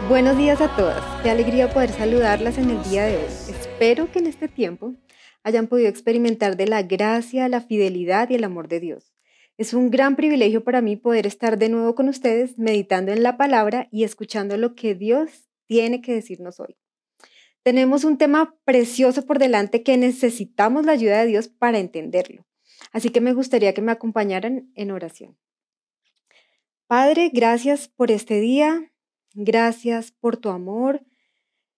Buenos días a todas. Qué alegría poder saludarlas en el día de hoy. Espero que en este tiempo hayan podido experimentar de la gracia, la fidelidad y el amor de Dios. Es un gran privilegio para mí poder estar de nuevo con ustedes, meditando en la palabra y escuchando lo que Dios tiene que decirnos hoy. Tenemos un tema precioso por delante que necesitamos la ayuda de Dios para entenderlo. Así que me gustaría que me acompañaran en oración. Padre, gracias por este día, gracias por tu amor,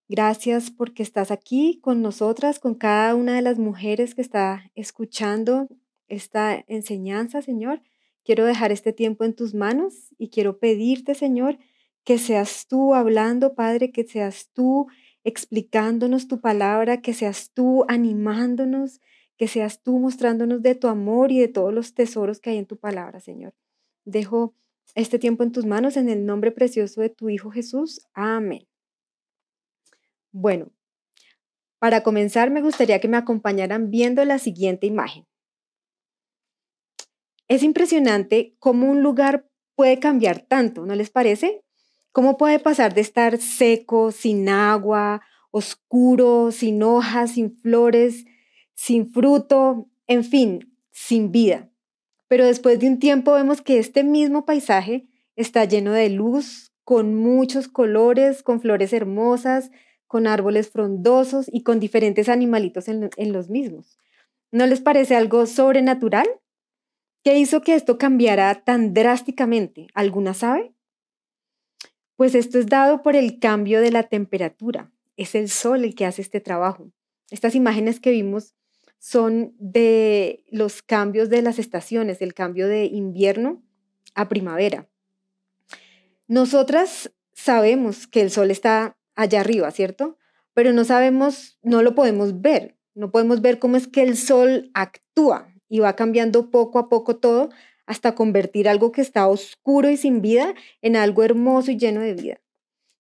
gracias porque estás aquí con nosotras, con cada una de las mujeres que está escuchando esta enseñanza, Señor. Quiero dejar este tiempo en tus manos y quiero pedirte, Señor, que seas tú hablando, Padre, que seas tú explicándonos tu palabra, que seas tú animándonos, que seas tú mostrándonos de tu amor y de todos los tesoros que hay en tu palabra, Señor. Dejo este tiempo en tus manos en el nombre precioso de tu Hijo Jesús. Amén. Bueno, para comenzar me gustaría que me acompañaran viendo la siguiente imagen. Es impresionante cómo un lugar puede cambiar tanto, ¿no les parece? ¿Cómo puede pasar de estar seco, sin agua, oscuro, sin hojas, sin flores, sin fruto, en fin, sin vida? Pero después de un tiempo vemos que este mismo paisaje está lleno de luz, con muchos colores, con flores hermosas, con árboles frondosos y con diferentes animalitos en los mismos. ¿No les parece algo sobrenatural? ¿Qué hizo que esto cambiara tan drásticamente? ¿Alguna sabe? Pues esto es dado por el cambio de la temperatura. Es el sol el que hace este trabajo. Estas imágenes que vimos son de los cambios de las estaciones, el cambio de invierno a primavera. Nosotras sabemos que el sol está allá arriba, ¿cierto? Pero no sabemos, no lo podemos ver. No podemos ver cómo es que el sol actúa y va cambiando poco a poco todo hasta convertir algo que está oscuro y sin vida en algo hermoso y lleno de vida.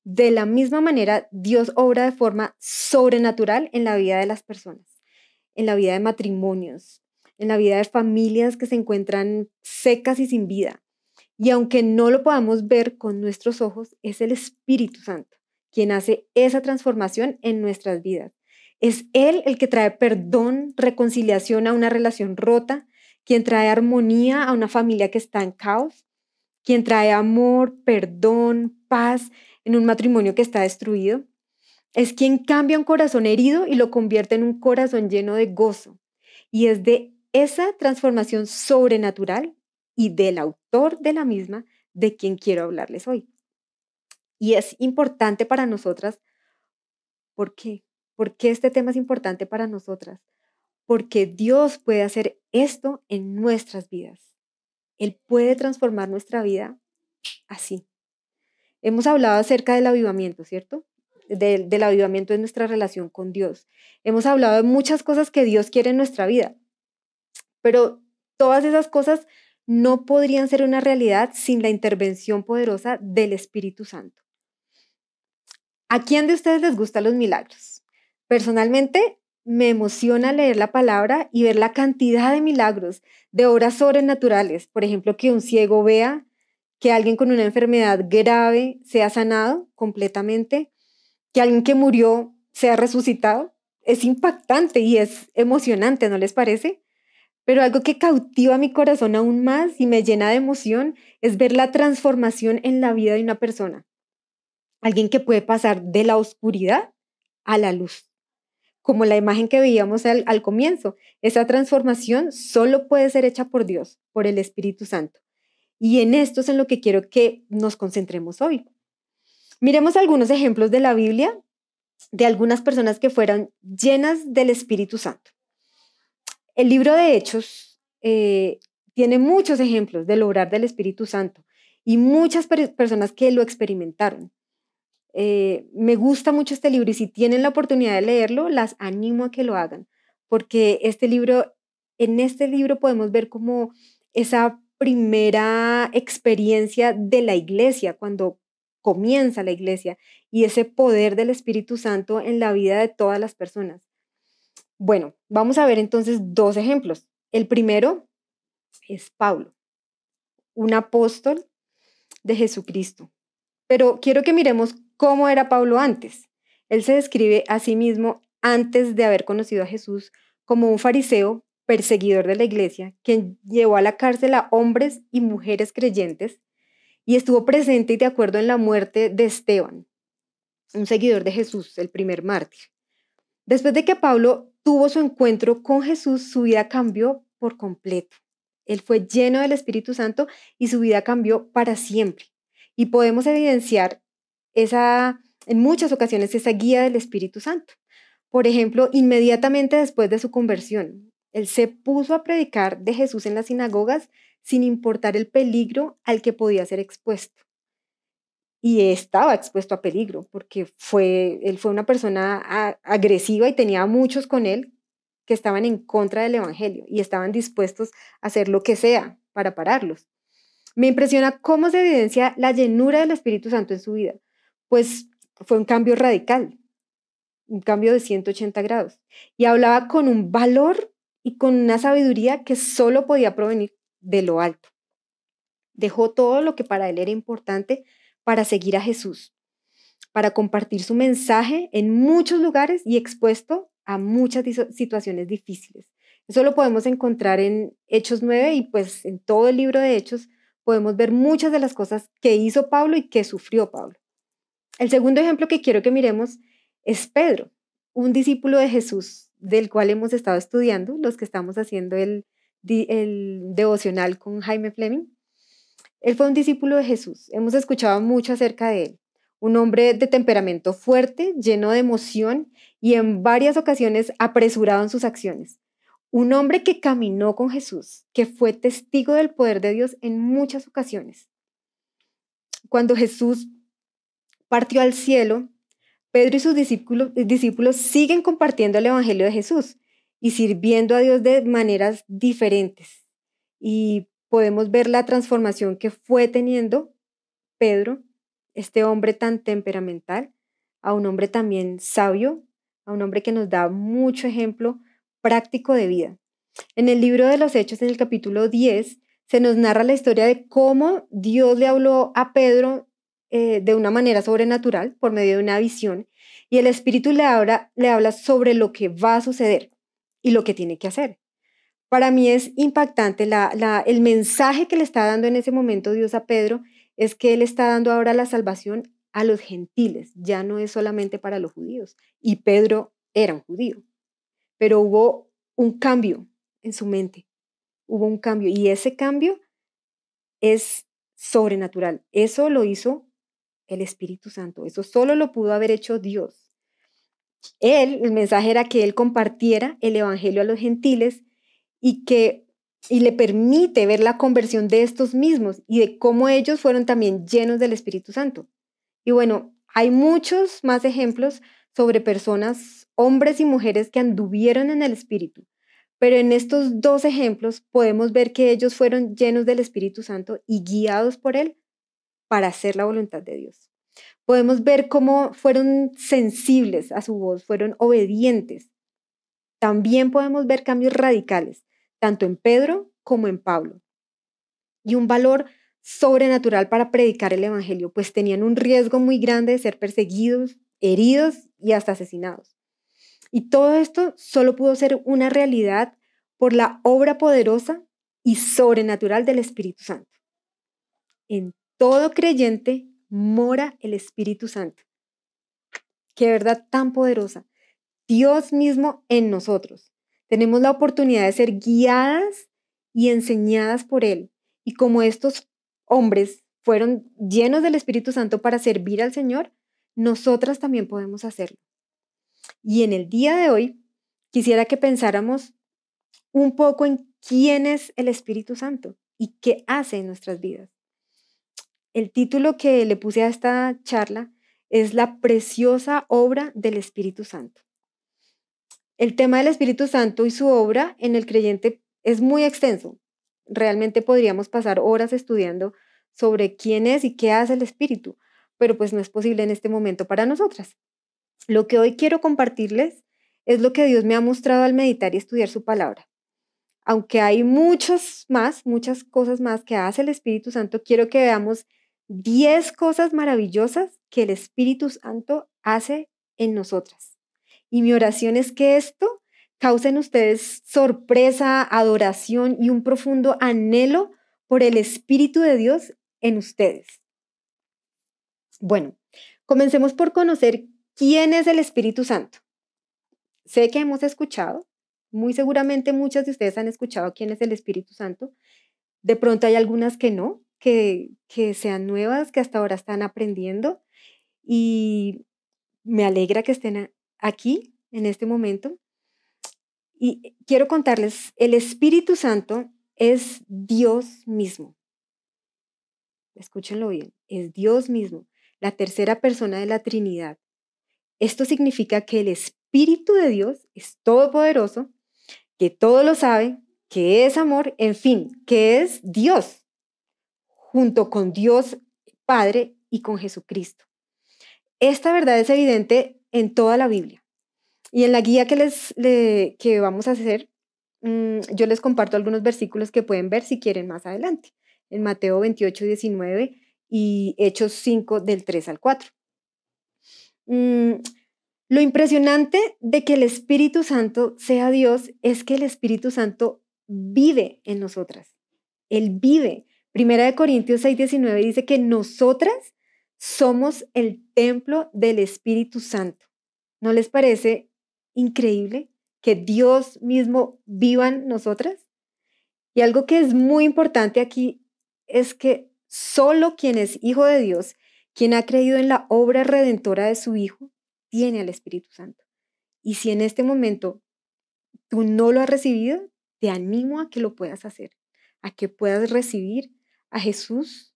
De la misma manera, Dios obra de forma sobrenatural en la vida de las personas, en la vida de matrimonios, en la vida de familias que se encuentran secas y sin vida. Y aunque no lo podamos ver con nuestros ojos, es el Espíritu Santo quien hace esa transformación en nuestras vidas. Es Él el que trae perdón, reconciliación a una relación rota, quien trae armonía a una familia que está en caos, quien trae amor, perdón, paz en un matrimonio que está destruido. Es quien cambia un corazón herido y lo convierte en un corazón lleno de gozo. Y es de esa transformación sobrenatural y del autor de la misma de quien quiero hablarles hoy. Y es importante para nosotras. ¿Por qué? ¿Por qué este tema es importante para nosotras? Porque Dios puede hacer esto en nuestras vidas. Él puede transformar nuestra vida así. Hemos hablado acerca del avivamiento, ¿cierto? Del avivamiento de nuestra relación con Dios. Hemos hablado de muchas cosas que Dios quiere en nuestra vida, pero todas esas cosas no podrían ser una realidad sin la intervención poderosa del Espíritu Santo. ¿A quién de ustedes les gustan los milagros? Personalmente, me emociona leer la palabra y ver la cantidad de milagros, de obras sobrenaturales. Por ejemplo, que un ciego vea, que alguien con una enfermedad grave sea sanado completamente, que alguien que murió sea resucitado. Es impactante y es emocionante, ¿no les parece? Pero algo que cautiva mi corazón aún más y me llena de emoción es ver la transformación en la vida de una persona. Alguien que puede pasar de la oscuridad a la luz, como la imagen que veíamos al comienzo. Esa transformación solo puede ser hecha por Dios, por el Espíritu Santo. Y en esto es en lo que quiero que nos concentremos hoy. Miremos algunos ejemplos de la Biblia de algunas personas que fueron llenas del Espíritu Santo. El libro de Hechos tiene muchos ejemplos del obrar del Espíritu Santo y muchas personas que lo experimentaron. Me gusta mucho este libro y si tienen la oportunidad de leerlo, las animo a que lo hagan, porque en este libro podemos ver como esa primera experiencia de la iglesia, cuando comienza la iglesia y ese poder del Espíritu Santo en la vida de todas las personas. Bueno, vamos a ver entonces dos ejemplos. El primero es Pablo, un apóstol de Jesucristo. Pero quiero que miremos cómo era Pablo antes. Él se describe a sí mismo antes de haber conocido a Jesús como un fariseo perseguidor de la iglesia, quien llevó a la cárcel a hombres y mujeres creyentes y estuvo presente y de acuerdo en la muerte de Esteban, un seguidor de Jesús, el primer mártir. Después de que Pablo tuvo su encuentro con Jesús, su vida cambió por completo. Él fue lleno del Espíritu Santo y su vida cambió para siempre. Y podemos evidenciar en muchas ocasiones esa guía del Espíritu Santo. Por ejemplo, inmediatamente después de su conversión, él se puso a predicar de Jesús en las sinagogas sin importar el peligro al que podía ser expuesto. Y estaba expuesto a peligro porque él fue una persona agresiva y tenía a muchos con él que estaban en contra del evangelio y estaban dispuestos a hacer lo que sea para pararlos. Me impresiona cómo se evidencia la llenura del Espíritu Santo en su vida, pues fue un cambio radical, un cambio de 180 grados. Y hablaba con un valor y con una sabiduría que solo podía provenir de lo alto. Dejó todo lo que para él era importante para seguir a Jesús, para compartir su mensaje en muchos lugares y expuesto a muchas situaciones difíciles. Eso lo podemos encontrar en Hechos 9 y pues en todo el libro de Hechos podemos ver muchas de las cosas que hizo Pablo y que sufrió Pablo. El segundo ejemplo que quiero que miremos es Pedro, un discípulo de Jesús del cual hemos estado estudiando, los que estamos haciendo el devocional con Jaime Fleming. Él fue un discípulo de Jesús. Hemos escuchado mucho acerca de él. Un hombre de temperamento fuerte, lleno de emoción y en varias ocasiones apresurado en sus acciones. Un hombre que caminó con Jesús, que fue testigo del poder de Dios en muchas ocasiones. Cuando Jesús partió al cielo, Pedro y sus discípulos siguen compartiendo el evangelio de Jesús y sirviendo a Dios de maneras diferentes. Y podemos ver la transformación que fue teniendo Pedro, este hombre tan temperamental, a un hombre también sabio, a un hombre que nos da mucho ejemplo práctico de vida. En el libro de los Hechos, en el capítulo 10, se nos narra la historia de cómo Dios le habló a Pedro de una manera sobrenatural por medio de una visión y el Espíritu le habla sobre lo que va a suceder y lo que tiene que hacer. Para mí es impactante el mensaje que le está dando en ese momento Dios a Pedro es que Él está dando ahora la salvación a los gentiles, ya no es solamente para los judíos. Y Pedro era un judío, pero hubo un cambio en su mente, hubo un cambio y ese cambio es sobrenatural. Eso lo hizo el Espíritu Santo, eso solo lo pudo haber hecho Dios. El mensaje era que Él compartiera el evangelio a los gentiles y le permite ver la conversión de estos mismos y de cómo ellos fueron también llenos del Espíritu Santo. Y bueno, hay muchos más ejemplos sobre personas, hombres y mujeres que anduvieron en el Espíritu, pero en estos dos ejemplos podemos ver que ellos fueron llenos del Espíritu Santo y guiados por Él para hacer la voluntad de Dios. Podemos ver cómo fueron sensibles a su voz, fueron obedientes. También podemos ver cambios radicales, tanto en Pedro como en Pablo. Y un valor sobrenatural para predicar el evangelio, pues tenían un riesgo muy grande de ser perseguidos, heridos y hasta asesinados. Y todo esto solo pudo ser una realidad por la obra poderosa y sobrenatural del Espíritu Santo. En todo creyente mora el Espíritu Santo. Qué verdad tan poderosa. Dios mismo en nosotros. Tenemos la oportunidad de ser guiadas y enseñadas por Él. Y como estos hombres fueron llenos del Espíritu Santo para servir al Señor, nosotras también podemos hacerlo. Y en el día de hoy, quisiera que pensáramos un poco en quién es el Espíritu Santo y qué hace en nuestras vidas. El título que le puse a esta charla es La preciosa obra del Espíritu Santo. El tema del Espíritu Santo y su obra en el creyente es muy extenso. Realmente podríamos pasar horas estudiando sobre quién es y qué hace el Espíritu, pero pues no es posible en este momento para nosotras. Lo que hoy quiero compartirles es lo que Dios me ha mostrado al meditar y estudiar su palabra. Aunque hay muchas cosas más que hace el Espíritu Santo, quiero que veamos 10 cosas maravillosas que el Espíritu Santo hace en nosotras. Y mi oración es que esto cause en ustedes sorpresa, adoración y un profundo anhelo por el Espíritu de Dios en ustedes. Bueno, comencemos por conocer quién es el Espíritu Santo. Sé que hemos escuchado, muy seguramente muchas de ustedes han escuchado quién es el Espíritu Santo. De pronto hay algunas que no, que sean nuevas, que hasta ahora están aprendiendo y me alegra que estén aquí en este momento. Y quiero contarles, el Espíritu Santo es Dios mismo. Escúchenlo bien, es Dios mismo, la tercera persona de la Trinidad. Esto significa que el Espíritu de Dios es todopoderoso, que todo lo sabe, que es amor, en fin, que es Dios, junto con Dios Padre y con Jesucristo. Esta verdad es evidente en toda la Biblia. Y en la guía que vamos a hacer, yo les comparto algunos versículos que pueden ver si quieren más adelante, en Mateo 28:19 y Hechos 5 del 3 al 4. Lo impresionante de que el Espíritu Santo sea Dios es que el Espíritu Santo vive en nosotras. Él vive. Primera de Corintios 6:19 dice que nosotras somos el templo del Espíritu Santo. ¿No les parece increíble que Dios mismo viva en nosotras? Y algo que es muy importante aquí es que solo quien es hijo de Dios, quien ha creído en la obra redentora de su Hijo, tiene al Espíritu Santo. Y si en este momento tú no lo has recibido, te animo a que lo puedas hacer, a que puedas recibir a Jesús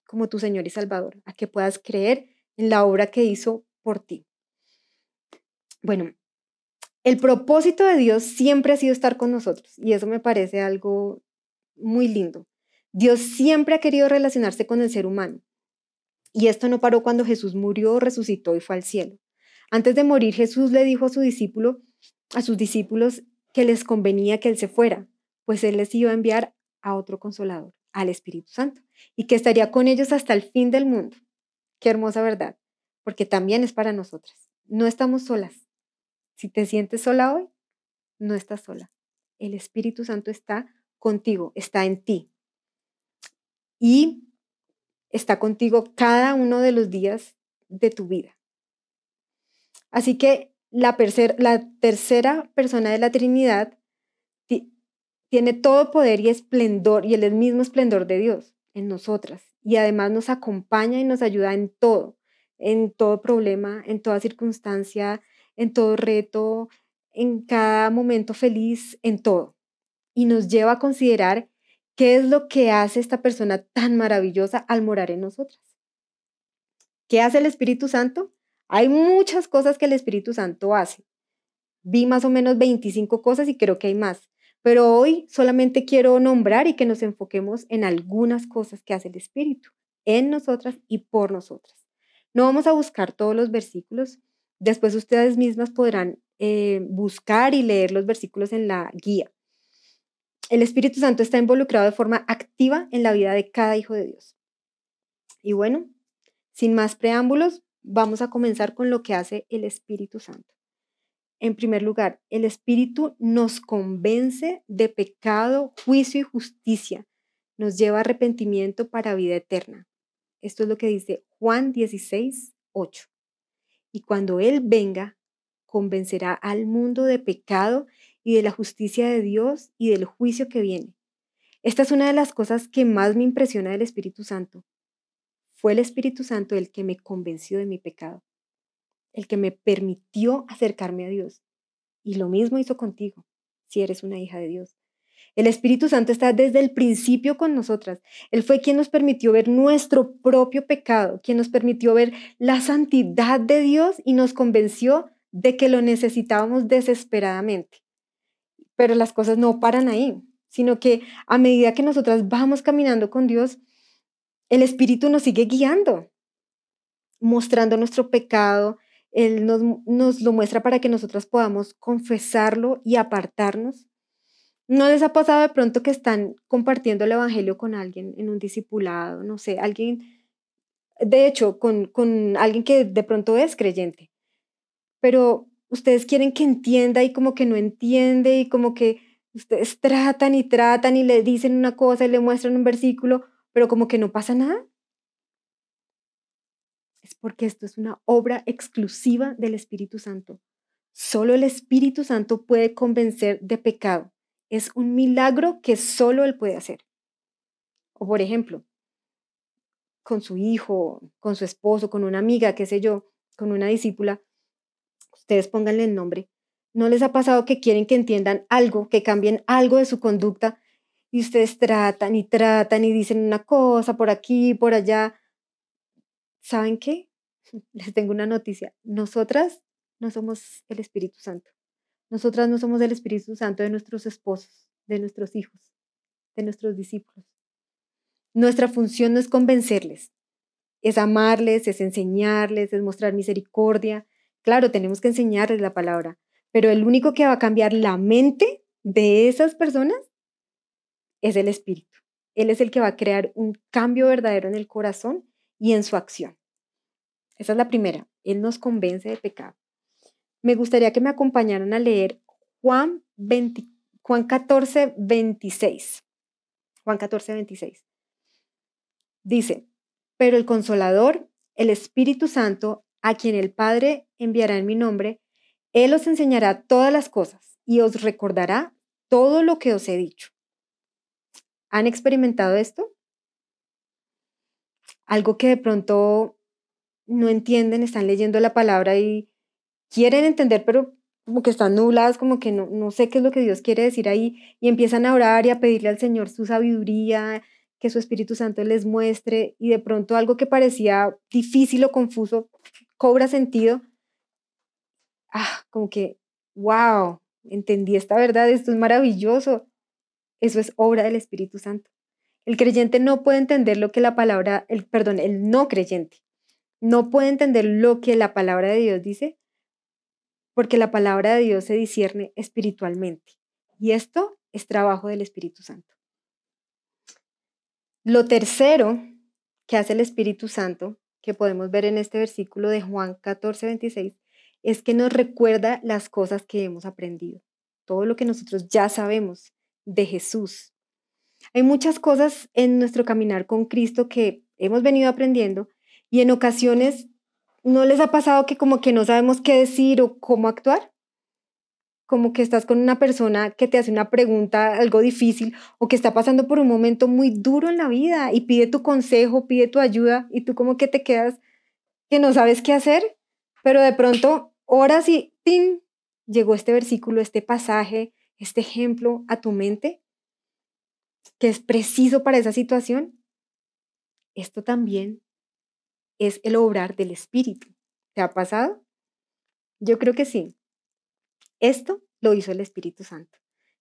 como tu Señor y Salvador, a que puedas creer en la obra que hizo por ti. Bueno, el propósito de Dios siempre ha sido estar con nosotros y eso me parece algo muy lindo. Dios siempre ha querido relacionarse con el ser humano y esto no paró cuando Jesús murió, resucitó y fue al cielo. Antes de morir, Jesús le dijo a sus discípulos que les convenía que Él se fuera, pues Él les iba a enviar a otro consolador, al Espíritu Santo, y que estaría con ellos hasta el fin del mundo. Qué hermosa verdad, porque también es para nosotras. No estamos solas. Si te sientes sola hoy, no estás sola. El Espíritu Santo está contigo, está en ti y está contigo cada uno de los días de tu vida. Así que la tercera persona de la Trinidad tiene todo poder y esplendor, y el mismo esplendor de Dios en nosotras. Y además nos acompaña y nos ayuda en todo problema, en toda circunstancia, en todo reto, en cada momento feliz, en todo. Y nos lleva a considerar qué es lo que hace esta persona tan maravillosa al morar en nosotras. ¿Qué hace el Espíritu Santo? Hay muchas cosas que el Espíritu Santo hace. Vi más o menos 25 cosas y creo que hay más. Pero hoy solamente quiero nombrar y que nos enfoquemos en algunas cosas que hace el Espíritu en nosotras y por nosotras. No vamos a buscar todos los versículos. Después ustedes mismas podrán buscar y leer los versículos en la guía. El Espíritu Santo está involucrado de forma activa en la vida de cada hijo de Dios. Y bueno, sin más preámbulos, vamos a comenzar con lo que hace el Espíritu Santo. En primer lugar, el Espíritu nos convence de pecado, juicio y justicia. Nos lleva a arrepentimiento para vida eterna. Esto es lo que dice Juan 16:8. Y cuando Él venga, convencerá al mundo de pecado y de la justicia de Dios y del juicio que viene. Esta es una de las cosas que más me impresiona del Espíritu Santo. Fue el Espíritu Santo el que me convenció de mi pecado, el que me permitió acercarme a Dios. Y lo mismo hizo contigo, si eres una hija de Dios. El Espíritu Santo está desde el principio con nosotras. Él fue quien nos permitió ver nuestro propio pecado, quien nos permitió ver la santidad de Dios y nos convenció de que lo necesitábamos desesperadamente. Pero las cosas no paran ahí, sino que a medida que nosotras vamos caminando con Dios, el Espíritu nos sigue guiando, mostrando nuestro pecado. Él nos lo muestra para que nosotras podamos confesarlo y apartarnos. ¿No les ha pasado de pronto que están compartiendo el evangelio con alguien en un discipulado? No sé, alguien de hecho, con alguien que de pronto es creyente, pero ustedes quieren que entienda y como que no entiende y como que ustedes tratan y le dicen una cosa y le muestran un versículo, pero como que no pasa nada. Es porque esto es una obra exclusiva del Espíritu Santo. Solo el Espíritu Santo puede convencer de pecado. Es un milagro que solo Él puede hacer. O por ejemplo, con su hijo, con su esposo, con una amiga, qué sé yo, con una discípula, ustedes pónganle el nombre. ¿No les ha pasado que quieren que entiendan algo, que cambien algo de su conducta y ustedes tratan y dicen una cosa por aquí, por allá? ¿Saben qué? Les tengo una noticia. Nosotras no somos el Espíritu Santo. Nosotras no somos el Espíritu Santo de nuestros esposos, de nuestros hijos, de nuestros discípulos. Nuestra función no es convencerles, es amarles, es enseñarles, es mostrar misericordia. Claro, tenemos que enseñarles la palabra, pero el único que va a cambiar la mente de esas personas es el Espíritu. Él es el que va a crear un cambio verdadero en el corazón y en su acción. Esa es la primera. Él nos convence de pecado. Me gustaría que me acompañaran a leer Juan 20, Juan 14, 26. Juan 14, 26. Dice, pero el Consolador, el Espíritu Santo, a quien el Padre enviará en mi nombre, Él os enseñará todas las cosas y os recordará todo lo que os he dicho. ¿Han experimentado esto? Algo que de pronto no entienden, están leyendo la palabra y quieren entender, pero como que están nubladas, como que no sé qué es lo que Dios quiere decir ahí, y empiezan a orar y a pedirle al Señor su sabiduría, que su Espíritu Santo les muestre, y de pronto algo que parecía difícil o confuso cobra sentido. Como que, wow, entendí esta verdad, esto es maravilloso. Eso es obra del Espíritu Santo. El creyente no puede entender lo que la palabra, el no creyente, no puede entender lo que la palabra de Dios dice, porque la palabra de Dios se discierne espiritualmente. Y esto es trabajo del Espíritu Santo. Lo tercero que hace el Espíritu Santo, que podemos ver en este versículo de Juan 14, 26, es que nos recuerda las cosas que hemos aprendido, todo lo que nosotros ya sabemos de Jesús. Hay muchas cosas en nuestro caminar con Cristo que hemos venido aprendiendo y en ocasiones ¿no les ha pasado que como que no sabemos qué decir o cómo actuar? Como que estás con una persona que te hace una pregunta, algo difícil, o que está pasando por un momento muy duro en la vida y pide tu consejo, pide tu ayuda, y tú como que te quedas que no sabes qué hacer, pero de pronto oras y ¡tin! Llegó este versículo, este pasaje, este ejemplo a tu mente, que es preciso para esa situación. Esto también es el obrar del Espíritu. ¿Te ha pasado? Yo creo que sí. Esto lo hizo el Espíritu Santo.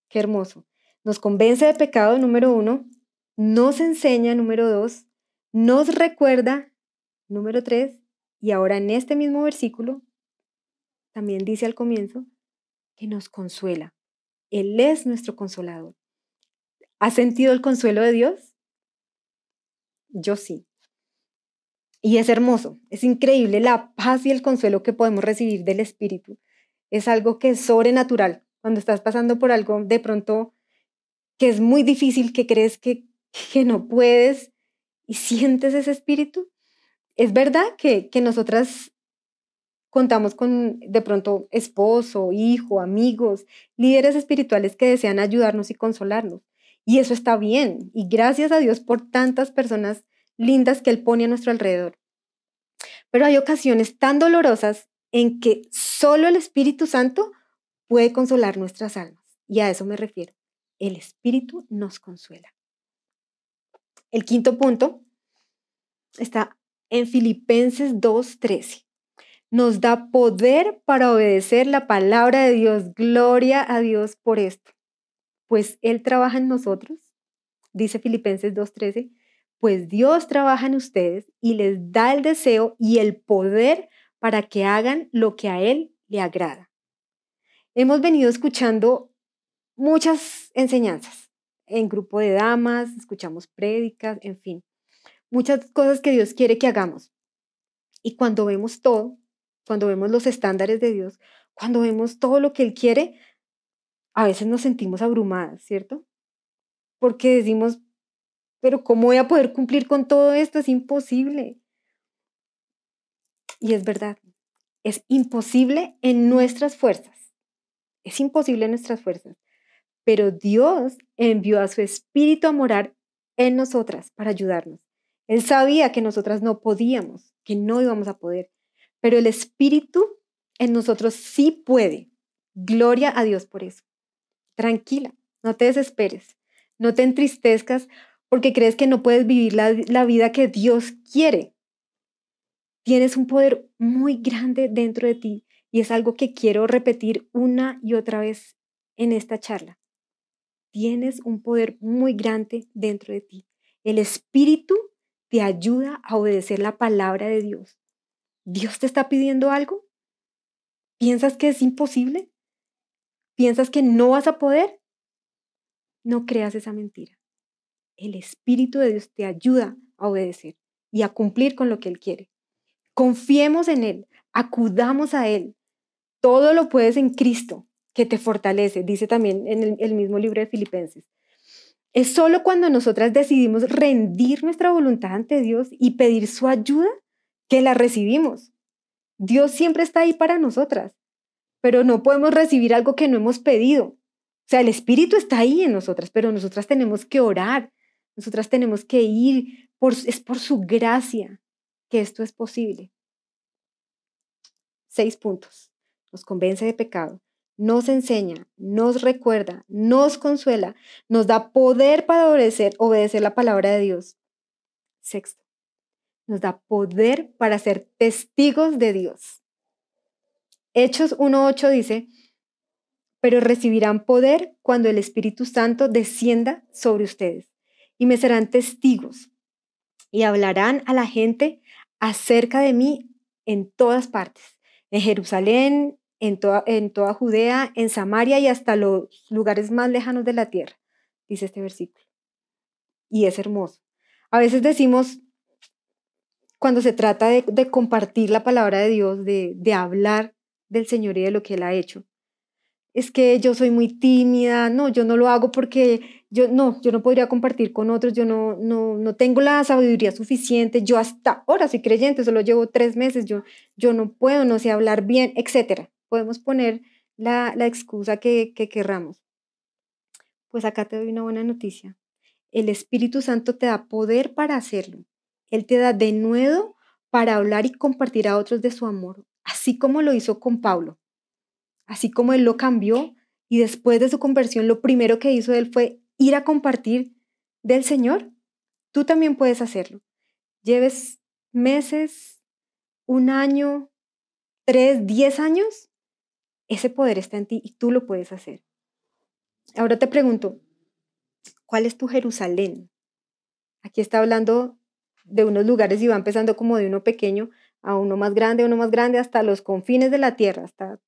Qué hermoso. Nos convence de pecado, número 1, nos enseña, número 2, nos recuerda, número 3, y ahora en este mismo versículo también dice al comienzo que nos consuela. Él es nuestro consolador. ¿Has sentido el consuelo de Dios? Yo sí. Y es hermoso, es increíble la paz y el consuelo que podemos recibir del Espíritu. Es algo que es sobrenatural. Cuando estás pasando por algo de pronto que es muy difícil, que crees que no puedes y sientes ese espíritu. Es verdad que nosotras contamos con de pronto esposo, hijo, amigos, líderes espirituales que desean ayudarnos y consolarnos. Y eso está bien. Y gracias a Dios por tantas personas lindas que Él pone a nuestro alrededor. Pero hay ocasiones tan dolorosas en que solo el Espíritu Santo puede consolar nuestras almas. Y a eso me refiero. El Espíritu nos consuela. El quinto punto está en Filipenses 2:13. Nos da poder para obedecer la palabra de Dios. Gloria a Dios por esto. Pues Él trabaja en nosotros, dice Filipenses 2:13, pues Dios trabaja en ustedes y les da el deseo y el poder para que hagan lo que a Él le agrada. Hemos venido escuchando muchas enseñanzas en grupo de damas, escuchamos prédicas, en fin. muchas cosas que Dios quiere que hagamos. Y cuando vemos todo, cuando vemos los estándares de Dios, cuando vemos todo lo que Él quiere, a veces nos sentimos abrumadas, ¿cierto? Porque decimos, pero ¿cómo voy a poder cumplir con todo esto? Es imposible. Y es verdad, es imposible en nuestras fuerzas. Es imposible en nuestras fuerzas. Pero Dios envió a su Espíritu a morar en nosotras para ayudarnos. Él sabía que nosotras no podíamos, que no íbamos a poder, pero el Espíritu en nosotros sí puede. Gloria a Dios por eso. Tranquila, no te desesperes, no te entristezcas porque crees que no puedes vivir la vida que Dios quiere. Tienes un poder muy grande dentro de ti y es algo que quiero repetir una y otra vez en esta charla. Tienes un poder muy grande dentro de ti. El Espíritu te ayuda a obedecer la palabra de Dios. ¿Dios te está pidiendo algo? ¿Piensas que es imposible? ¿Piensas que no vas a poder? No creas esa mentira. El Espíritu de Dios te ayuda a obedecer y a cumplir con lo que Él quiere. Confiemos en Él, acudamos a Él. Todo lo puedes en Cristo, que te fortalece, dice también en el mismo libro de Filipenses. Es solo cuando nosotras decidimos rendir nuestra voluntad ante Dios y pedir su ayuda que la recibimos. Dios siempre está ahí para nosotras, pero no podemos recibir algo que no hemos pedido. O sea, el Espíritu está ahí en nosotras, pero nosotras tenemos que orar, nosotras tenemos que ir, es por su gracia que esto es posible. 6 puntos. Nos convence de pecado, nos enseña, nos recuerda, nos consuela, nos da poder para obedecer la palabra de Dios. 6, nos da poder para ser testigos de Dios. Hechos 1:8 dice, pero recibirán poder cuando el Espíritu Santo descienda sobre ustedes y me serán testigos y hablarán a la gente acerca de mí en todas partes, en Jerusalén, en toda Judea, en Samaria y hasta los lugares más lejanos de la tierra, dice este versículo. Y es hermoso. A veces decimos, cuando se trata de compartir la palabra de Dios, de hablar del Señor y de lo que Él ha hecho, es que yo soy muy tímida, no, yo no lo hago porque yo no podría compartir con otros, yo no tengo la sabiduría suficiente, yo hasta ahora soy creyente, solo llevo 3 meses, yo no puedo, no sé hablar bien, etcétera. Podemos poner la excusa que querramos. Pues acá te doy una buena noticia. El Espíritu Santo te da poder para hacerlo. Él te da denuedo para hablar y compartir a otros de su amor, así como lo hizo con Pablo. Así como Él lo cambió y después de su conversión lo primero que hizo Él fue ir a compartir del Señor, tú también puedes hacerlo. Lleves meses, 1 año, 3, 10 años, ese poder está en ti y tú lo puedes hacer. Ahora te pregunto, ¿cuál es tu Jerusalén? Aquí está hablando de unos lugares y va empezando como de uno pequeño a uno más grande, hasta los confines de la tierra, hasta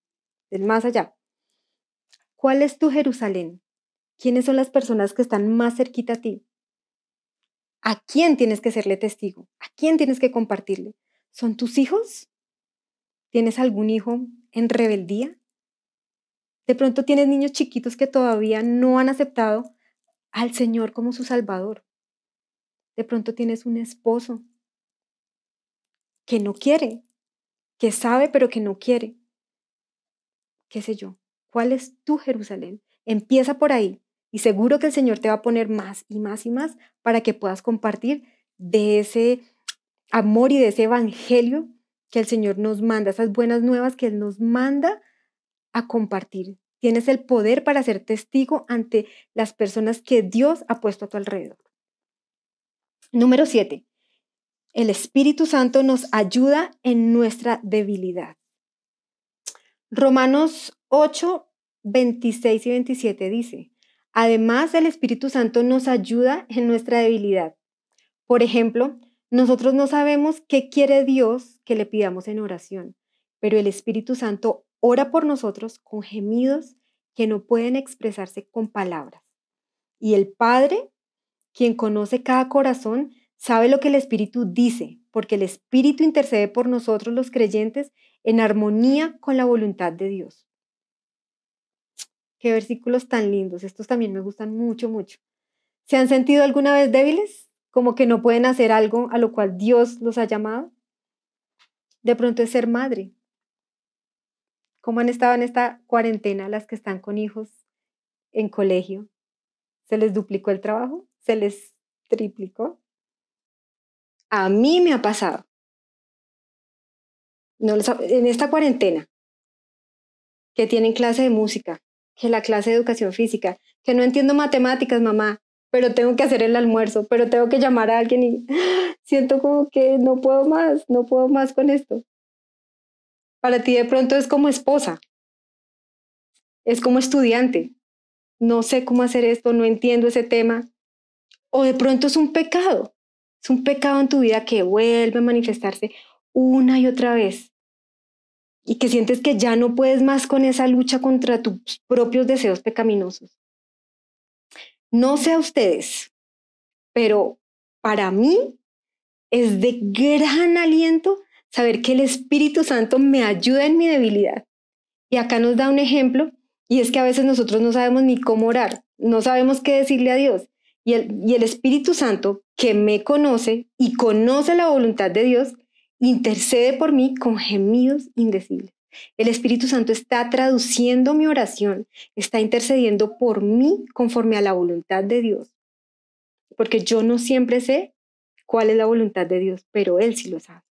el más allá. ¿Cuál es tu Jerusalén? ¿Quiénes son las personas que están más cerquita a ti? ¿A quién tienes que serle testigo? ¿A quién tienes que compartirle? ¿Son tus hijos? ¿Tienes algún hijo en rebeldía? De pronto tienes niños chiquitos que todavía no han aceptado al Señor como su Salvador. De pronto tienes un esposo que no quiere, que sabe pero que no quiere. ¿Qué sé yo? ¿Cuál es tu Jerusalén? Empieza por ahí y seguro que el Señor te va a poner más y más y más para que puedas compartir de ese amor y de ese evangelio que el Señor nos manda, esas buenas nuevas que Él nos manda a compartir. Tienes el poder para ser testigo ante las personas que Dios ha puesto a tu alrededor. Número 7. El Espíritu Santo nos ayuda en nuestra debilidad. Romanos 8, 26 y 27 dice, además el Espíritu Santo nos ayuda en nuestra debilidad. Por ejemplo, nosotros no sabemos qué quiere Dios que le pidamos en oración, pero el Espíritu Santo ora por nosotros con gemidos que no pueden expresarse con palabras. Y el Padre, quien conoce cada corazón, sabe lo que el Espíritu dice, porque el Espíritu intercede por nosotros los creyentes en armonía con la voluntad de Dios. Qué versículos tan lindos, estos también me gustan mucho, mucho. ¿Se han sentido alguna vez débiles? Como que no pueden hacer algo a lo cual Dios los ha llamado. De pronto es ser madre. ¿Cómo han estado en esta cuarentena las que están con hijos en colegio? ¿Se les duplicó el trabajo? ¿Se les triplicó? A mí me ha pasado. En esta cuarentena, que tienen clase de música, que la clase de educación física, que no entiendo matemáticas, mamá, pero tengo que hacer el almuerzo, pero tengo que llamar a alguien y siento como que no puedo más con esto. Para ti de pronto es como esposa, es como estudiante, no sé cómo hacer esto, no entiendo ese tema, o de pronto es un pecado en tu vida que vuelve a manifestarse una y otra vez y que sientes que ya no puedes más con esa lucha contra tus propios deseos pecaminosos. No sé a ustedes, pero para mí es de gran aliento saber que el Espíritu Santo me ayuda en mi debilidad. Y acá nos da un ejemplo, y es que a veces nosotros no sabemos ni cómo orar, no sabemos qué decirle a Dios. Y el Espíritu Santo, que me conoce y conoce la voluntad de Dios, intercede por mí con gemidos indecibles. El Espíritu Santo está traduciendo mi oración, está intercediendo por mí conforme a la voluntad de Dios. Porque yo no siempre sé cuál es la voluntad de Dios, pero Él sí lo sabe.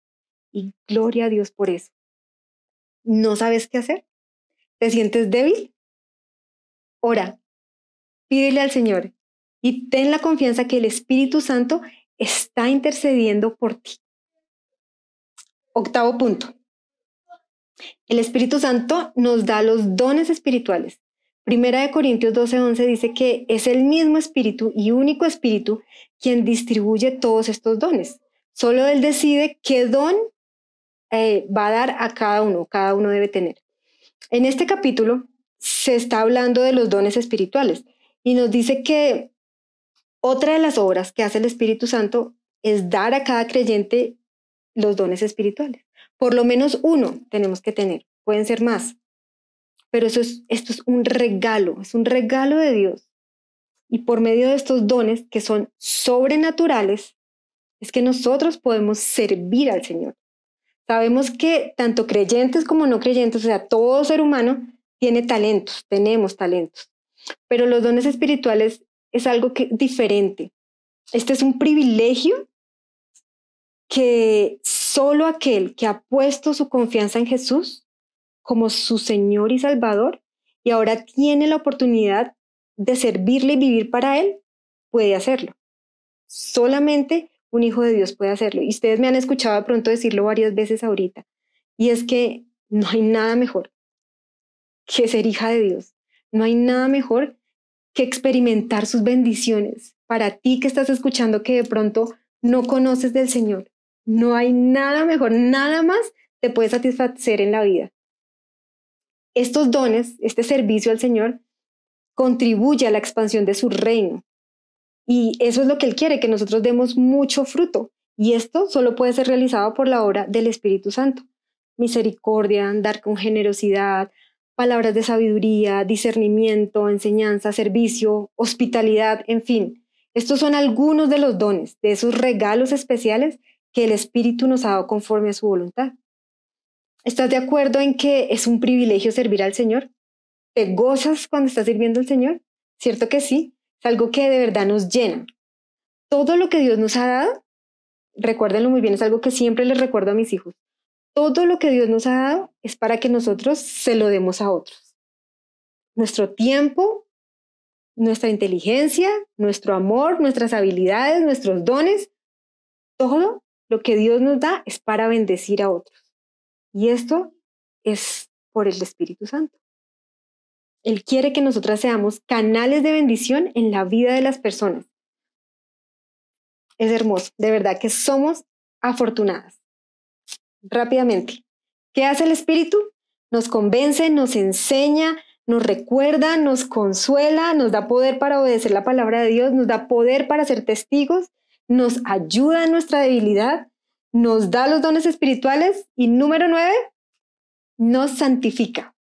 Y gloria a Dios por eso. ¿No sabes qué hacer? ¿Te sientes débil? Ora, pídele al Señor y ten la confianza que el Espíritu Santo está intercediendo por ti. Octavo punto. El Espíritu Santo nos da los dones espirituales. Primera de Corintios 12:11 dice que es el mismo Espíritu y único Espíritu quien distribuye todos estos dones. Solo Él decide qué don va a dar a cada uno debe tener. En este capítulo se está hablando de los dones espirituales y nos dice que otra de las obras que hace el Espíritu Santo es dar a cada creyente los dones espirituales. Por lo menos uno tenemos que tener, pueden ser más, pero esto es un regalo de Dios. Y por medio de estos dones que son sobrenaturales, es que nosotros podemos servir al Señor. Sabemos que tanto creyentes como no creyentes, o sea, todo ser humano tiene talentos, tenemos talentos, pero los dones espirituales es algo diferente. Este es un privilegio que solo aquel que ha puesto su confianza en Jesús como su Señor y Salvador y ahora tiene la oportunidad de servirle y vivir para Él, puede hacerlo. Solamente un hijo de Dios puede hacerlo. Y ustedes me han escuchado de pronto decirlo varias veces ahorita. Y es que no hay nada mejor que ser hija de Dios. No hay nada mejor que experimentar sus bendiciones. Para ti que estás escuchando que de pronto no conoces del Señor, no hay nada mejor, nada más te puede satisfacer en la vida. Estos dones, este servicio al Señor, contribuye a la expansión de su reino. Y eso es lo que Él quiere, que nosotros demos mucho fruto. Y esto solo puede ser realizado por la obra del Espíritu Santo. Misericordia, dar con generosidad, palabras de sabiduría, discernimiento, enseñanza, servicio, hospitalidad, en fin. Estos son algunos de los dones, de esos regalos especiales que el Espíritu nos ha dado conforme a su voluntad. ¿Estás de acuerdo en que es un privilegio servir al Señor? ¿Te gozas cuando estás sirviendo al Señor? ¿Cierto que sí? Es algo que de verdad nos llena. Todo lo que Dios nos ha dado, recuérdenlo muy bien, es algo que siempre les recuerdo a mis hijos. Todo lo que Dios nos ha dado es para que nosotros se lo demos a otros. Nuestro tiempo, nuestra inteligencia, nuestro amor, nuestras habilidades, nuestros dones, todo lo que Dios nos da es para bendecir a otros. Y esto es por el Espíritu Santo. Él quiere que nosotras seamos canales de bendición en la vida de las personas. Es hermoso, de verdad que somos afortunadas. Rápidamente, ¿qué hace el Espíritu? Nos convence, nos enseña, nos recuerda, nos consuela, nos da poder para obedecer la palabra de Dios, nos da poder para ser testigos, nos ayuda en nuestra debilidad, nos da los dones espirituales y número 9, nos santifica.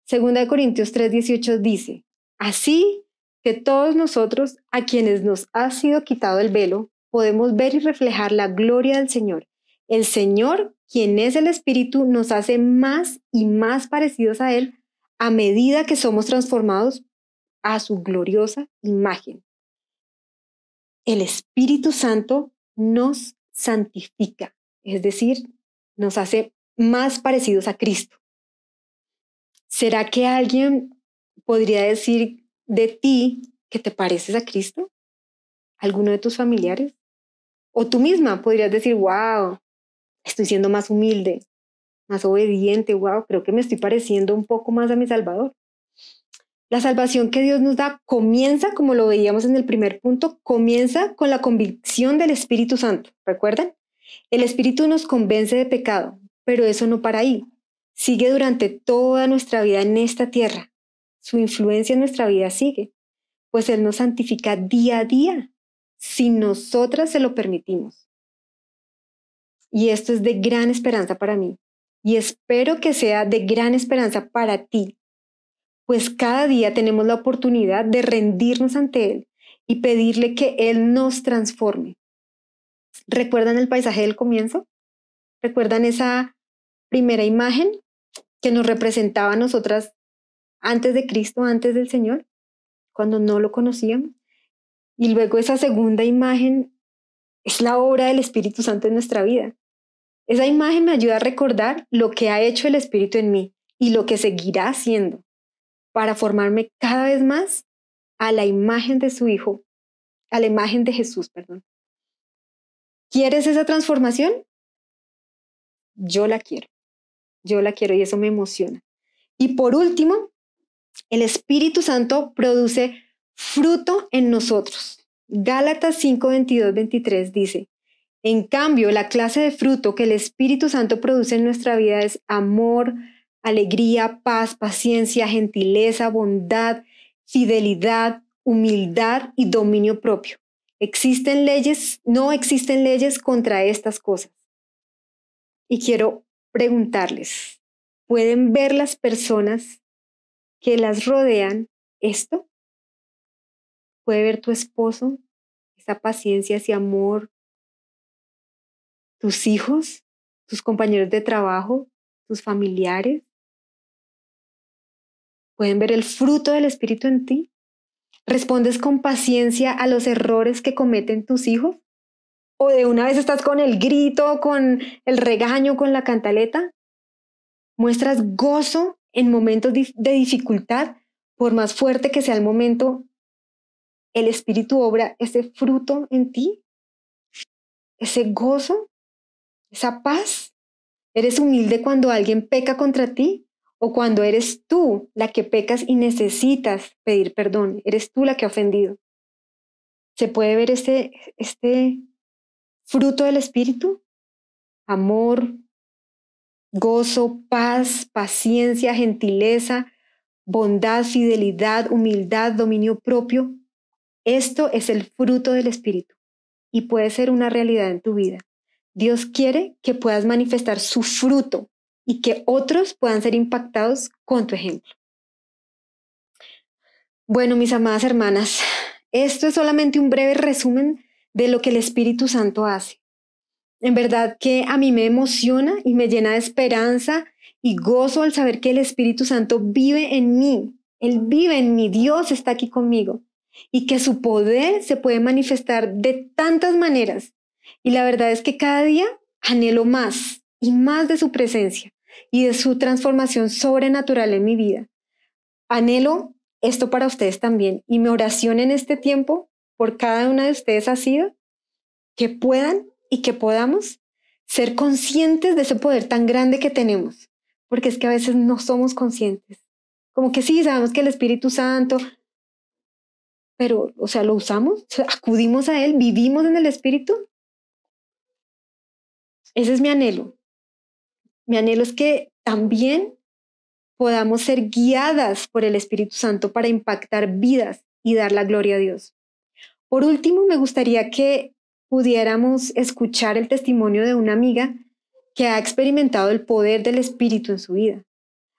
2 Corintios 3:18 dice, así que todos nosotros, a quienes nos ha sido quitado el velo, podemos ver y reflejar la gloria del Señor. El Señor, quien es el Espíritu, nos hace más y más parecidos a Él a medida que somos transformados a su gloriosa imagen. El Espíritu Santo nos santifica, es decir, nos hace más parecidos a Cristo. ¿Será que alguien podría decir de ti que te pareces a Cristo? ¿Alguno de tus familiares? O tú misma podrías decir, wow, estoy siendo más humilde, más obediente, wow, creo que me estoy pareciendo un poco más a mi Salvador. La salvación que Dios nos da comienza, como lo veíamos en el primer punto, comienza con la convicción del Espíritu Santo. ¿Recuerdan? El Espíritu nos convence de pecado, pero eso no para ahí. Sigue durante toda nuestra vida en esta tierra. Su influencia en nuestra vida sigue, pues Él nos santifica día a día, si nosotras se lo permitimos. Y esto es de gran esperanza para mí, y espero que sea de gran esperanza para ti, pues cada día tenemos la oportunidad de rendirnos ante Él y pedirle que Él nos transforme. ¿Recuerdan el paisaje del comienzo? ¿Recuerdan esa primera imagen que nos representaba a nosotras antes de Cristo, antes del Señor, cuando no lo conocíamos? Y luego esa segunda imagen es la obra del Espíritu Santo en nuestra vida. Esa imagen me ayuda a recordar lo que ha hecho el Espíritu en mí y lo que seguirá haciendo para formarme cada vez más a la imagen de su Hijo, a la imagen de Jesús, perdón. ¿Quieres esa transformación? Yo la quiero y eso me emociona. Y por último, el Espíritu Santo produce fruto en nosotros. Gálatas 5, 22, 23 dice, en cambio, la clase de fruto que el Espíritu Santo produce en nuestra vida es amor, alegría, paz, paciencia, gentileza, bondad, fidelidad, humildad y dominio propio. No existen leyes contra estas cosas. Y quiero preguntarles, ¿pueden ver las personas que las rodean esto? ¿Puede ver tu esposo esa paciencia, ese amor? ¿Tus hijos? ¿Tus compañeros de trabajo? ¿Tus familiares? ¿Pueden ver el fruto del Espíritu en ti? ¿Respondes con paciencia a los errores que cometen tus hijos? ¿O de una vez estás con el grito, con el regaño, con la cantaleta? ¿Muestras gozo en momentos de dificultad? Por más fuerte que sea el momento, ¿el Espíritu obra ese fruto en ti? ¿Ese gozo? ¿Esa paz? ¿Eres humilde cuando alguien peca contra ti? ¿O cuando eres tú la que pecas y necesitas pedir perdón? ¿Eres tú la que ha ofendido? ¿Se puede ver este fruto del Espíritu? Amor, gozo, paz, paciencia, gentileza, bondad, fidelidad, humildad, dominio propio. Esto es el fruto del Espíritu y puede ser una realidad en tu vida. Dios quiere que puedas manifestar su fruto y que otros puedan ser impactados con tu ejemplo. Bueno, mis amadas hermanas, esto es solamente un breve resumen de lo que el Espíritu Santo hace. En verdad que a mí me emociona y me llena de esperanza y gozo al saber que el Espíritu Santo vive en mí. Él vive en mí, Dios está aquí conmigo y que su poder se puede manifestar de tantas maneras. Y la verdad es que cada día anhelo más y más de su presencia y de su transformación sobrenatural en mi vida. Anhelo esto para ustedes también y mi oración en este tiempo por cada una de ustedes ha sido que puedan y que podamos ser conscientes de ese poder tan grande que tenemos, porque es que a veces no somos conscientes. Como que sí, sabemos que el Espíritu Santo, pero, o sea, ¿lo usamos? ¿Acudimos a Él? ¿Vivimos en el Espíritu? Ese es mi anhelo. Mi anhelo es que también podamos ser guiadas por el Espíritu Santo para impactar vidas y dar la gloria a Dios. Por último, me gustaría que pudiéramos escuchar el testimonio de una amiga que ha experimentado el poder del Espíritu en su vida.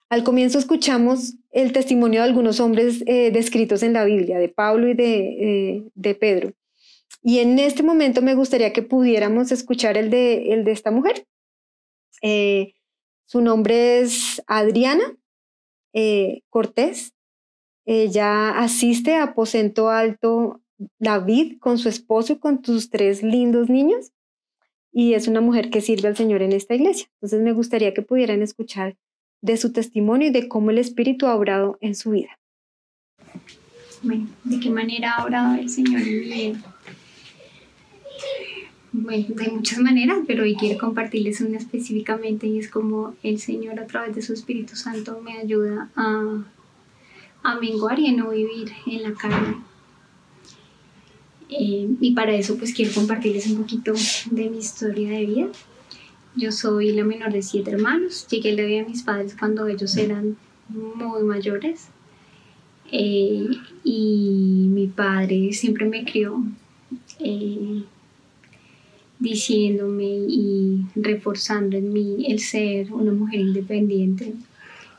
Al comienzo escuchamos el testimonio de algunos hombres descritos en la Biblia, de Pablo y de Pedro. Y en este momento me gustaría que pudiéramos escuchar el de esta mujer. Su nombre es Adriana Cortés. Ella asiste a Aposento Alto David con su esposo y con sus 3 lindos niños. Y es una mujer que sirve al Señor en esta iglesia. Entonces me gustaría que pudieran escuchar de su testimonio y de cómo el Espíritu ha obrado en su vida. Bueno, ¿de qué manera ha obrado el Señor en mi vida? Bueno, de muchas maneras, pero hoy quiero compartirles una específicamente, y es como el Señor a través de su Espíritu Santo me ayuda a menguar y a no vivir en la carne. Y para eso pues quiero compartirles un poquito de mi historia de vida. Yo soy la menor de 7 hermanos. Llegué a la vida de mis padres cuando ellos eran muy mayores. Y mi padre siempre me crió diciéndome y reforzando en mí el ser una mujer independiente,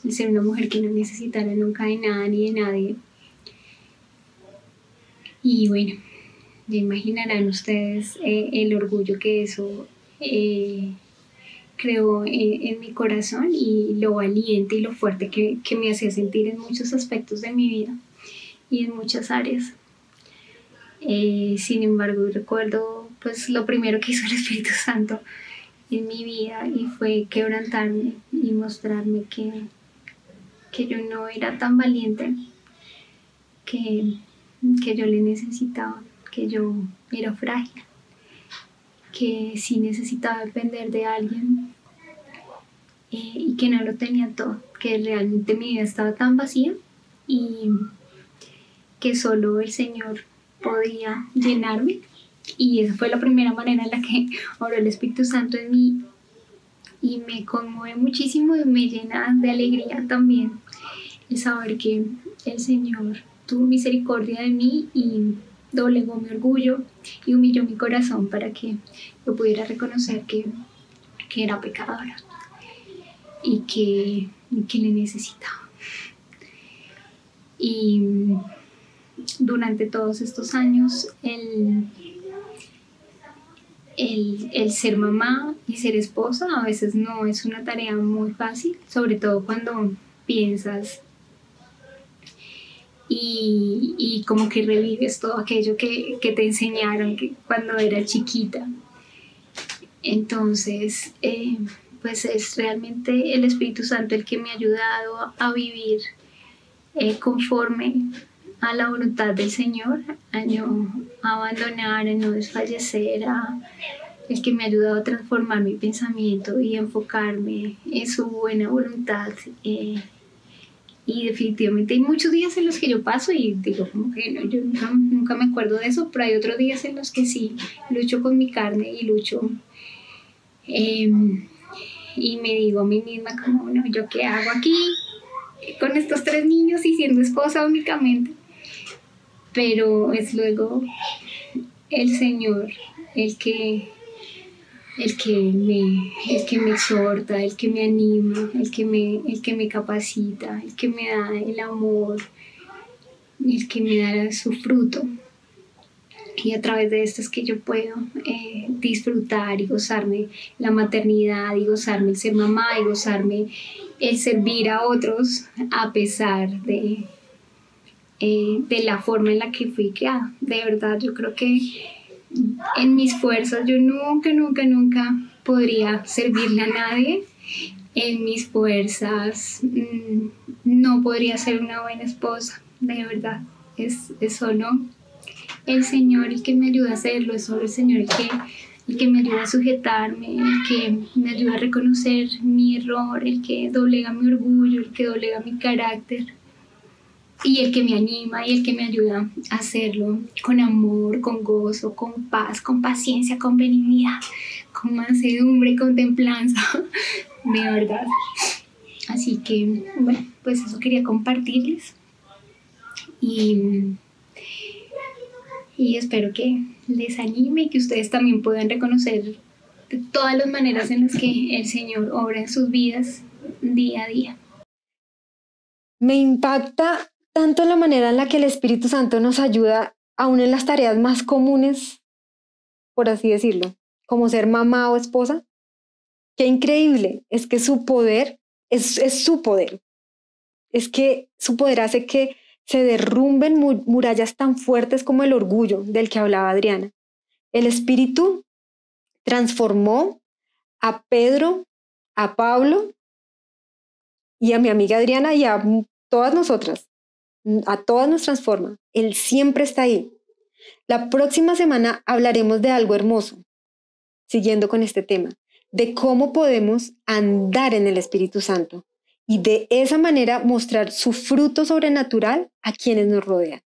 el ser una mujer que no necesitara nunca de nada ni de nadie. Y bueno, ya imaginarán ustedes el orgullo que eso creó en mi corazón, y lo valiente y lo fuerte que me hacía sentir en muchos aspectos de mi vida y en muchas áreas. Sin embargo, recuerdo pues lo primero que hizo el Espíritu Santo en mi vida, y fue quebrantarme y mostrarme que yo no era tan valiente, que yo le necesitaba, que yo era frágil, que sí necesitaba depender de alguien, y que no lo tenía todo, que realmente mi vida estaba tan vacía y que solo el Señor podía llenarme. Y esa fue la primera manera en la que obró el Espíritu Santo en mí, y me conmueve muchísimo y me llena de alegría también el saber que el Señor tuvo misericordia de mí y doblegó mi orgullo y humilló mi corazón para que yo pudiera reconocer que era pecadora y que le necesitaba. Y durante todos estos años el ser mamá y ser esposa a veces no es una tarea muy fácil, sobre todo cuando piensas y como que revives todo aquello que te enseñaron cuando eras chiquita. Entonces, pues es realmente el Espíritu Santo el que me ha ayudado a vivir conforme a la voluntad del Señor, a no abandonar, a no desfallecer, el que me ha ayudado a transformar mi pensamiento y enfocarme en su buena voluntad. Y definitivamente hay muchos días en los que yo paso y digo como que no, yo nunca me acuerdo de eso, pero hay otros días en los que sí lucho con mi carne y lucho y me digo a mí misma como, no, ¿yo qué hago aquí con estos 3 niños y siendo esposa únicamente? Pero es luego el Señor el que me exhorta, el que me anima, el que me capacita, el que me da el amor, el que me da su fruto. Y a través de esto es que yo puedo disfrutar y gozarme la maternidad, y gozarme el ser mamá, y gozarme el servir a otros a pesar de la forma en la que fui criada. De verdad, yo creo que en mis fuerzas yo nunca podría servirle a nadie. En mis fuerzas no podría ser una buena esposa, de verdad. Es solo el Señor el que me ayuda a hacerlo, es solo el Señor el que me ayuda a sujetarme, el que me ayuda a reconocer mi error, el que doblega mi orgullo, el que doblega mi carácter, y el que me anima y el que me ayuda a hacerlo con amor, con gozo, con paz, con paciencia, con benignidad, con mansedumbre, con templanza, de verdad. Así que, bueno, pues eso quería compartirles. Y Y espero que les anime y que ustedes también puedan reconocer de todas las maneras en las que el Señor obra en sus vidas día a día. Me impacta tanto la manera en la que el Espíritu Santo nos ayuda aún en las tareas más comunes, por así decirlo, como ser mamá o esposa. Qué increíble, es que su poder es su poder. Es que su poder hace que se derrumben murallas tan fuertes como el orgullo del que hablaba Adriana. El Espíritu transformó a Pedro, a Pablo y a mi amiga Adriana y a todas nosotras. A todas nos transforma. Él siempre está ahí. La próxima semana hablaremos de algo hermoso, siguiendo con este tema, de cómo podemos andar en el Espíritu Santo y de esa manera mostrar su fruto sobrenatural a quienes nos rodean.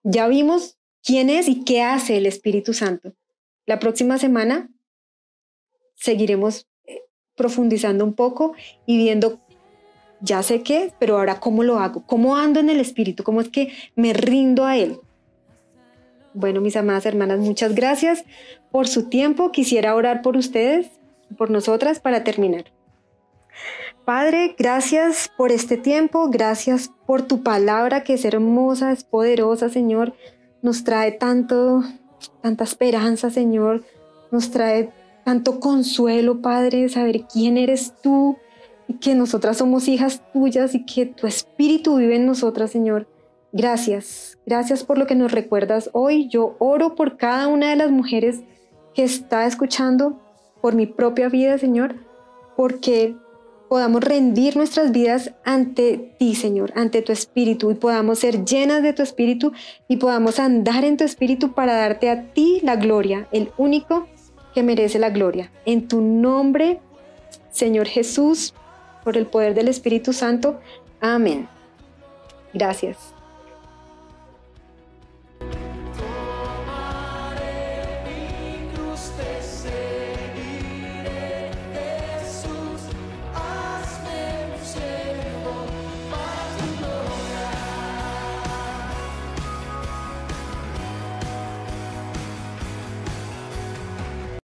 Ya vimos quién es y qué hace el Espíritu Santo. La próxima semana seguiremos profundizando un poco y viendo, ya sé qué, pero ahora cómo lo hago, cómo ando en el Espíritu, cómo es que me rindo a Él. Bueno, mis amadas hermanas, muchas gracias por su tiempo. Quisiera orar por ustedes, por nosotras, para terminar. Padre, gracias por este tiempo, gracias por tu palabra que es hermosa, es poderosa, Señor. Nos trae tanta esperanza, Señor. Nos trae tanto consuelo, Padre, saber quién eres tú y que nosotras somos hijas tuyas y que tu Espíritu vive en nosotras, Señor. Gracias por lo que nos recuerdas hoy. Yo oro por cada una de las mujeres que está escuchando, por mi propia vida, Señor, porque podamos rendir nuestras vidas ante ti, Señor, ante tu Espíritu, y podamos ser llenas de tu Espíritu y podamos andar en tu Espíritu para darte a ti la gloria, el único que merece la gloria. En tu nombre, Señor Jesús, por el poder del Espíritu Santo. Amén. Gracias.